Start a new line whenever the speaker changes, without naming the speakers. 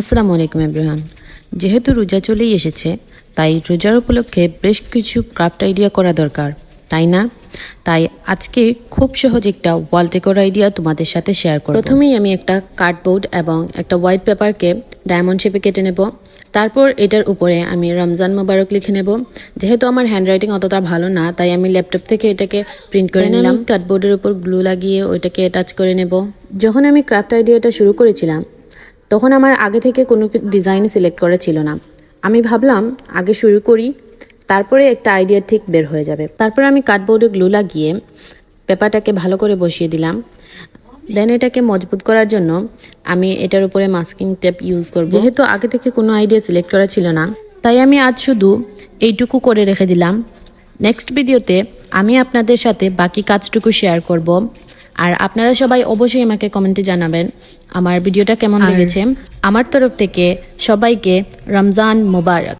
আসসালামু আলাইকুম এভরিওয়ান। যেহেতু রোজা চলেই এসেছে, তাই রোজার উপলক্ষে বেশ কিছু ক্রাফট আইডিয়া করা দরকার, তাই না? তাই আজকে খুব সহজ একটা ওয়াল ডেকোর আইডিয়া তোমাদের সাথে শেয়ার করব। প্রথমেই আমি একটা কার্ডবোর্ড এবং একটা হোয়াইট পেপারকে ডায়মন্ড শেপে কেটে নেব। তারপর এটার উপরে আমি রমজান মোবারক লিখে নেব। যেহেতু আমার হ্যান্ডরাইটিং অতটা ভালো না, তাই আমি ল্যাপটপ থেকে এটাকে প্রিন্ট করে নিলাম। কার্ডবোর্ডের উপর গ্লু লাগিয়ে ওইটাকে অ্যাটাচ করে নেব। যখন আমি ক্রাফট আইডিয়াটা শুরু করেছিলাম, তখন আমার আগে থেকে কোনো ডিজাইন সিলেক্ট করা ছিল না। আমি ভাবলাম আগে শুরু করি, তারপরে একটা আইডিয়া ঠিক বের হয়ে যাবে। তারপরে আমি কার্ডবোর্ডে গ্লু লাগিয়ে পেপারটাকে ভালো করে বসিয়ে দিলাম। দেন এটাকে মজবুত করার জন্য আমি এটার উপরে মাস্কিং টেপ ইউজ করব। যেহেতু আগে থেকে কোনো আইডিয়া সিলেক্ট করা ছিল না, তাই আমি আজ শুধু এইটুকু করে রেখে দিলাম। নেক্সট ভিডিওতে আমি আপনাদের সাথে বাকি কাজটুকু শেয়ার করব। আর আপনারা সবাই অবশ্যই আমাকে কমেন্টে জানাবেন আমার ভিডিওটা কেমন লেগেছে। আমার তরফ থেকে সবাইকে রমজান মোবারক।